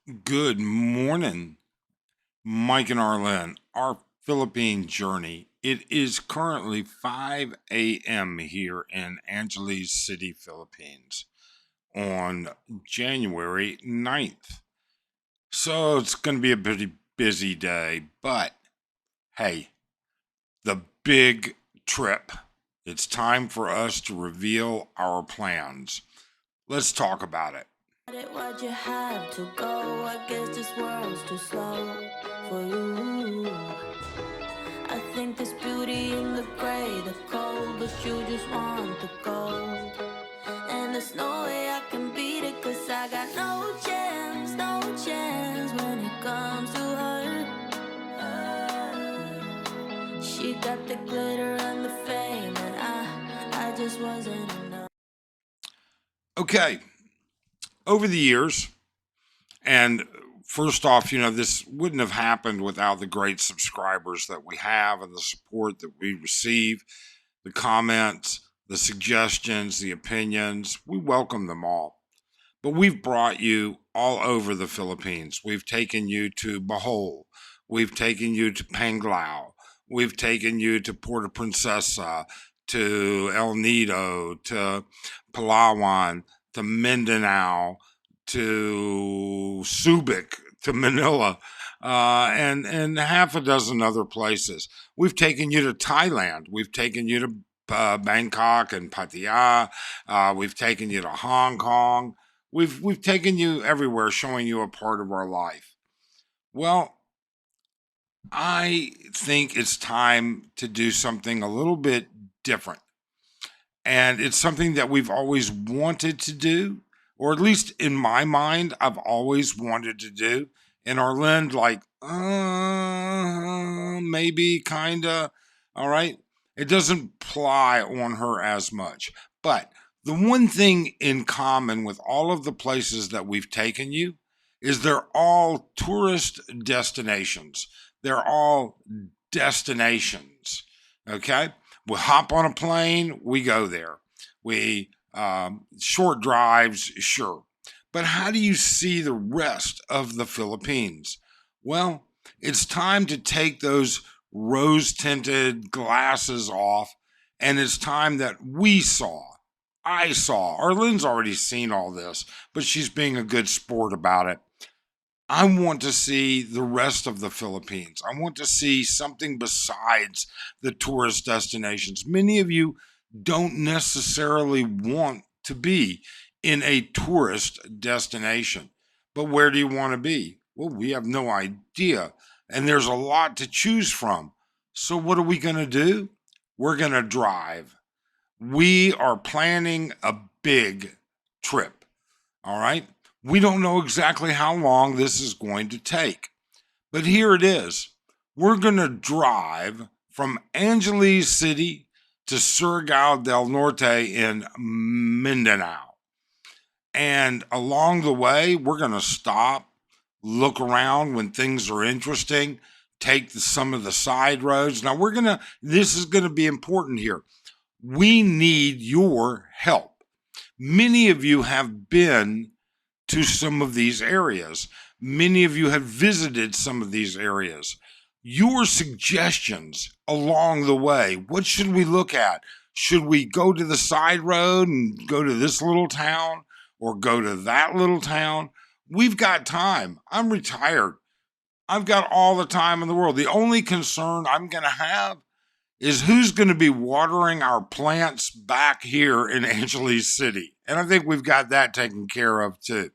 Good morning, Mike and Arlen. Our Philippine journey. It is currently 5 a.m. here in Angeles City, Philippines on January 9th. So it's going to be a pretty busy day, but hey, the big trip. It's time for us to reveal our plans. Let's talk about it. Why'd you have to go? I guess this world's too slow for you. I think there's beauty in the gray, the cold, but you just want the gold. And there's no way I can beat it, cause I got no chance, no chance when it comes to her. She got the glitter and the fame, and I just wasn't enough. Okay, over the years, and first off, this wouldn't have happened without the great subscribers that we have and the support that we receive, the comments, the suggestions, the opinions. We welcome them all. But we've brought you all over the Philippines. We've taken you to Bohol. We've taken you to Panglao. We've taken you to Puerto Princesa, to El Nido, to Palawan, to Mindanao, to Subic, to Manila, and half a dozen other places. We've taken you to Thailand. We've taken you to Bangkok and Pattaya. We've taken you to Hong Kong. We've taken you everywhere, showing you a part of our life. Well, I think it's time to do something a little bit different. And it's something that we've always wanted to do, or at least in my mind, I've always wanted to do. And Arlen, like, maybe, kinda. All right. It doesn't ply on her as much. But the one thing in common with all of the places that we've taken you is they're all tourist destinations. They're all destinations. Okay. We hop on a plane, we go there. We short drives, sure. But how do you see the rest of the Philippines? Well, it's time to take those rose tinted glasses off, and it's time that I saw. Arlene's already seen all this, but she's being a good sport about it. I want to see the rest of the Philippines. I want to see something besides the tourist destinations. Many of you don't necessarily want to be in a tourist destination. But where do you want to be? Well, we have no idea. And there's a lot to choose from. So, what are we going to do? We're going to drive. We are planning a big trip. All right. We don't know exactly how long this is going to take, but here it is. We're going to drive from Angeles City to Surigao del Norte in Mindanao. And along the way, we're going to stop, look around when things are interesting, take some of the side roads. Now, this is going to be important here. We need your help. Many of you have been to some of these areas. Many of you have visited some of these areas. Your suggestions along the way, what should we look at? Should we go to the side road and go to this little town or go to that little town? We've got time. I'm retired. I've got all the time in the world. The only concern I'm going to have is who's going to be watering our plants back here in Angeles City. And I think we've got that taken care of too.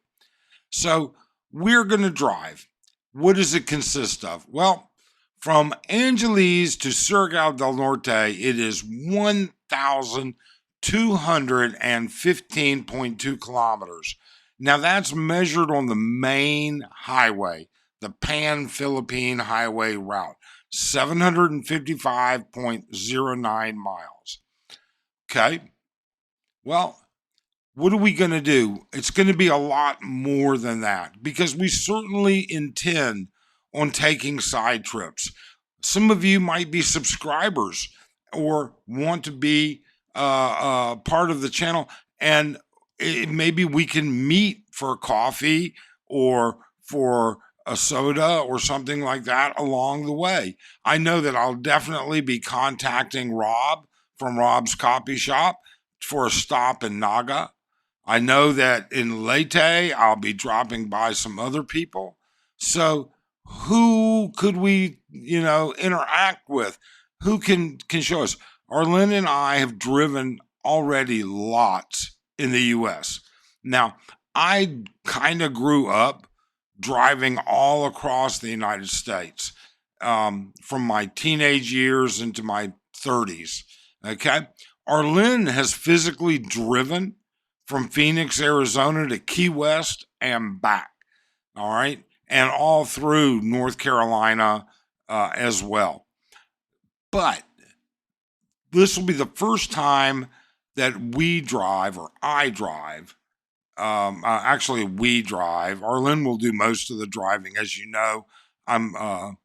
So we're going to drive. What does it consist of? Well, from Angeles to Surigao del Norte, it is 1,215.2 kilometers. Now that's measured on the main highway, the Pan Philippine Highway route, 755.09 miles. Okay. Well, what are we going to do? It's going to be a lot more than that because we certainly intend on taking side trips. Some of you might be subscribers or want to be part of the channel, and maybe we can meet for coffee or for a soda or something like that along the way. I know that I'll definitely be contacting Rob from Rob's Coffee Shop for a stop in Naga. I know that in Leyte, I'll be dropping by some other people. So who could we, interact with? Who can show us? Arlen and I have driven already lots in the US. Now, I kind of grew up driving all across the United States from my teenage years into my 30s. Okay. Arlen has physically driven from Phoenix, Arizona to Key West and back. All right. And all through North Carolina as well. But this will be the first time that we drive, or I drive. Actually, we drive. Arlen will do most of the driving. As you know, I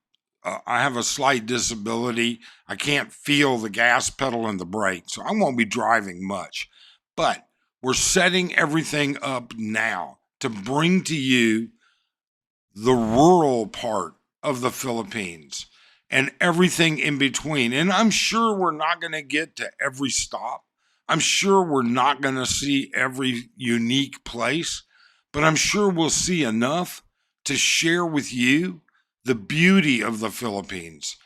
have a slight disability. I can't feel the gas pedal and the brake, so I won't be driving much. But we're setting everything up now to bring to you the rural part of the Philippines and everything in between. And I'm sure we're not going to get to every stop. I'm sure we're not going to see every unique place, but I'm sure we'll see enough to share with you the beauty of the Philippines.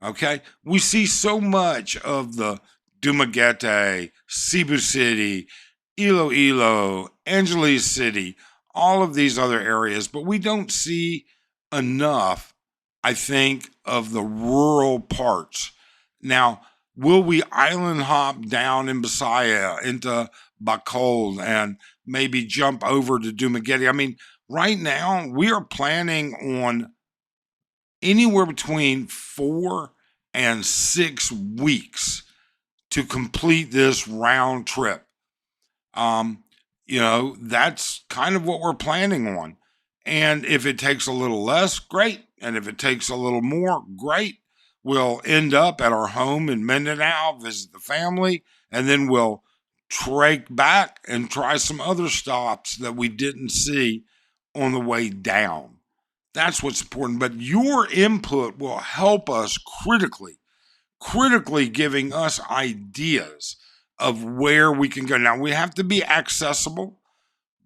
Okay? We see so much of the Dumaguete, Cebu City, Iloilo, Angeles City, all of these other areas, but we don't see enough, I think, of the rural parts. Now, will we island hop down in Bisaya into Bacol and maybe jump over to Dumaguete? I mean, right now we are planning on anywhere between 4 and 6 weeks to complete this round trip. That's kind of what we're planning on. And if it takes a little less, great. And if it takes a little more, great. We'll end up at our home in Mindanao, visit the family, and then we'll trek back and try some other stops that we didn't see on the way down. That's what's important. But your input will help us critically giving us ideas of where we can go. Now, we have to be accessible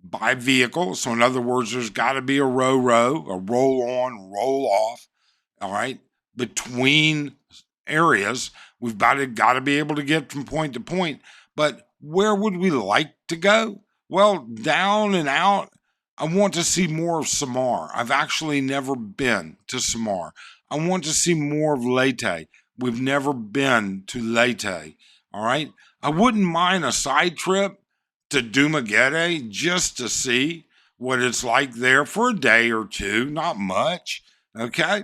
by vehicle. So, in other words, there's got to be a roll on, roll off, all right, between areas. We've got to be able to get from point to point. But where would we like to go? Well, down and out. I want to see more of Samar. I've actually never been to Samar. I want to see more of Leyte. We've never been to Leyte. All right. I wouldn't mind a side trip to Dumaguete just to see what it's like there for a day or two. Not much. Okay.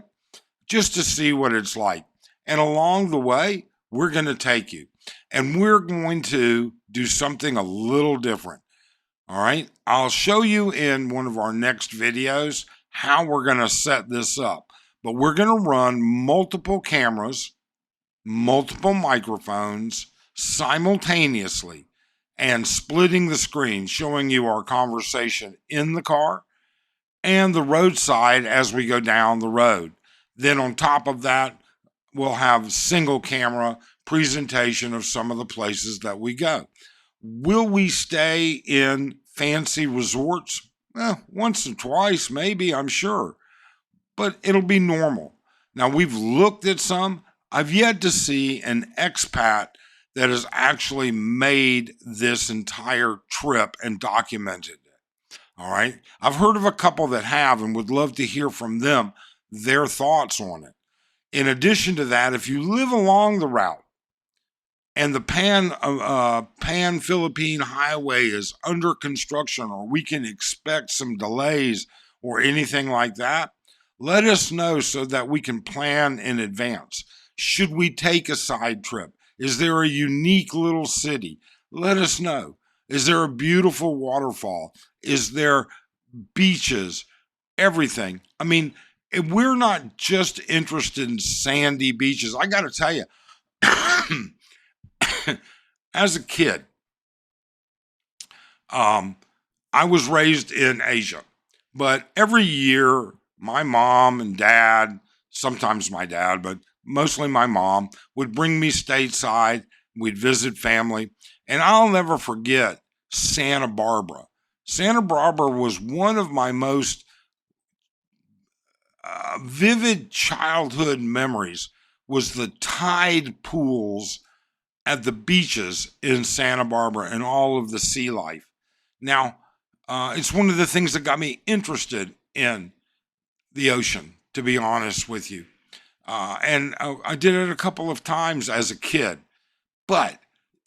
Just to see what it's like. And along the way, we're going to take you. And we're going to do something a little different. All right. I'll show you in one of our next videos how we're going to set this up. But we're going to run multiple cameras, multiple microphones simultaneously and splitting the screen, showing you our conversation in the car and the roadside as we go down the road. Then on top of that, we'll have single camera presentation of some of the places that we go. Will we stay in fancy resorts? Well, once or twice, maybe, I'm sure. But it'll be normal. Now, we've looked at some. I've yet to see an expat that has actually made this entire trip and documented it. All right. I've heard of a couple that have and would love to hear from them, their thoughts on it. In addition to that, if you live along the route, and the Pan Philippine Highway is under construction, or we can expect some delays or anything like that, let us know so that we can plan in advance. Should we take a side trip? Is there a unique little city? Let us know. Is there a beautiful waterfall? Is there beaches? Everything. I mean, we're not just interested in sandy beaches. I got to tell you, as a kid, I was raised in Asia. But every year, my mom and dad, sometimes my dad, but mostly my mom, would bring me stateside. We'd visit family. And I'll never forget Santa Barbara. Santa Barbara was one of my most vivid childhood memories was the tide pools at the beaches in Santa Barbara and all of the sea life. Now, it's one of the things that got me interested in the ocean, to be honest with you. And I did it a couple of times as a kid. But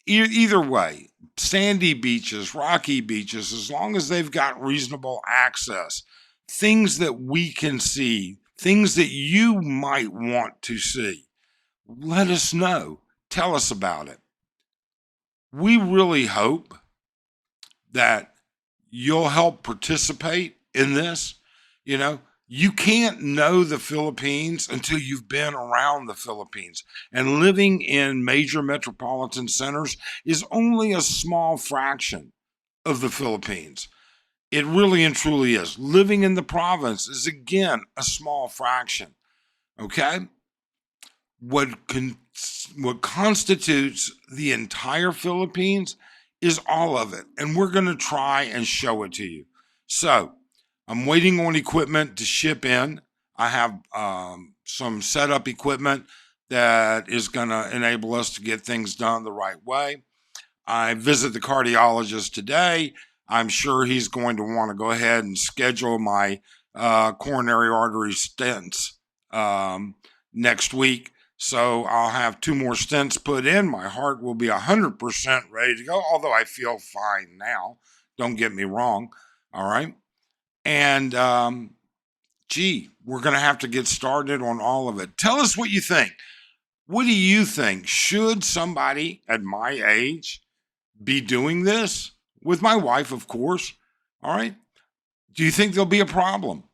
either way, sandy beaches, rocky beaches, as long as they've got reasonable access, things that we can see, things that you might want to see, let us know. Tell us about it. We really hope that you'll help participate in this. You know, you can't know the Philippines until you've been around the Philippines. And living in major metropolitan centers is only a small fraction of the Philippines. It really and truly is. Living in the province is, again, a small fraction. Okay? What what constitutes the entire Philippines is all of it, and we're going to try and show it to you. So, I'm waiting on equipment to ship in. I have some setup equipment that is going to enable us to get things done the right way. I visit the cardiologist today. I'm sure he's going to want to go ahead and schedule my coronary artery stents next week. So I'll have 2 more stents put in. My heart will be 100% ready to go, although I feel fine now. Don't get me wrong. All right. And, we're going to have to get started on all of it. Tell us what you think. What do you think? Should somebody at my age be doing this? With my wife, of course. All right. Do you think there'll be a problem?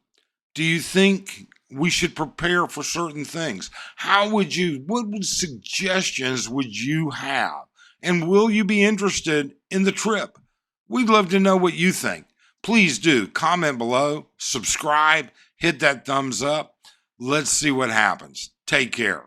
Do you think we should prepare for certain things? What suggestions would you have? And will you be interested in the trip? We'd love to know what you think. Please do comment below, subscribe, hit that thumbs up. Let's see what happens. Take care.